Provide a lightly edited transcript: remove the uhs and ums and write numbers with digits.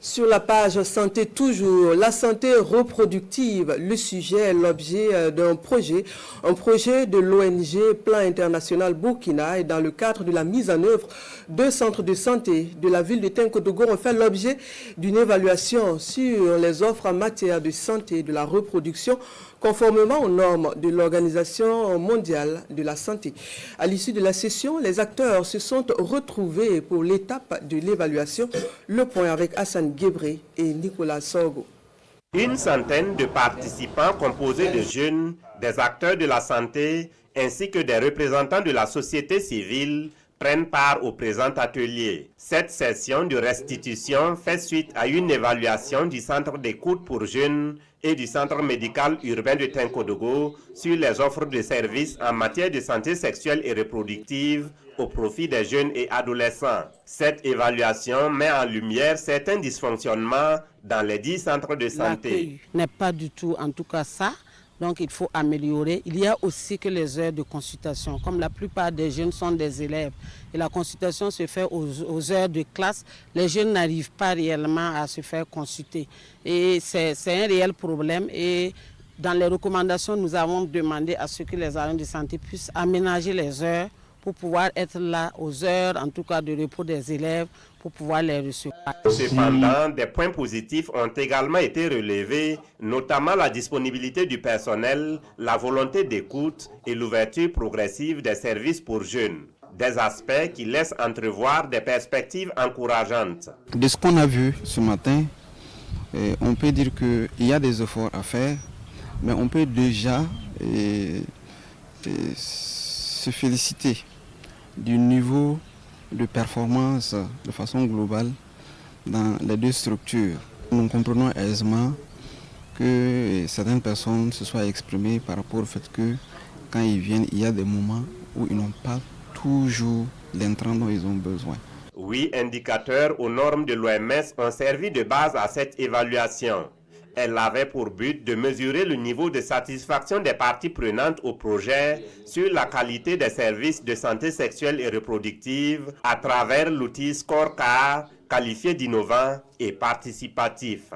Sur la page santé toujours, la santé reproductive, le sujet est l'objet d'un projet, un projet de l'ONG Plan International Burkina et dans le cadre de la mise en œuvre deux centres de santé de la ville de Tenkodogo ont fait l'objet d'une évaluation sur les offres en matière de santé et de la reproduction conformément aux normes de l'Organisation mondiale de la santé. À l'issue de la session, les acteurs se sont retrouvés pour l'étape de l'évaluation. Le point avec Hassan Guébré et Nicolas Sorgo. Une centaine de participants composés de jeunes, des acteurs de la santé ainsi que des représentants de la société civile prennent part au présent atelier. Cette session de restitution fait suite à une évaluation du centre d'écoute pour jeunes et du centre médical urbain de Tenkodogo sur les offres de services en matière de santé sexuelle et reproductive au profit des jeunes et adolescents. Cette évaluation met en lumière certains dysfonctionnements dans les 10 centres de santé. L'accueil n'est pas du tout, en tout cas ça. Donc il faut améliorer. Il y a aussi que les heures de consultation. Comme la plupart des jeunes sont des élèves et la consultation se fait aux heures de classe, les jeunes n'arrivent pas réellement à se faire consulter. Et c'est un réel problème. Et dans les recommandations, nous avons demandé à ce que les agents de santé puissent aménager les heures pour pouvoir être là aux heures, en tout cas de repos des élèves, pour pouvoir les recevoir. Cependant, des points positifs ont également été relevés, notamment la disponibilité du personnel, la volonté d'écoute et l'ouverture progressive des services pour jeunes. Des aspects qui laissent entrevoir des perspectives encourageantes. De ce qu'on a vu ce matin, on peut dire qu'il y a des efforts à faire, mais on peut déjà se féliciter du niveau de performance de façon globale dans les deux structures. Nous comprenons aisément que certaines personnes se soient exprimées par rapport au fait que quand ils viennent, il y a des moments où ils n'ont pas toujours l'intrant dont ils ont besoin. 8 indicateurs aux normes de l'OMS ont servi de base à cette évaluation. Elle avait pour but de mesurer le niveau de satisfaction des parties prenantes au projet sur la qualité des services de santé sexuelle et reproductive à travers l'outil Scorecard qualifié d'innovant et participatif.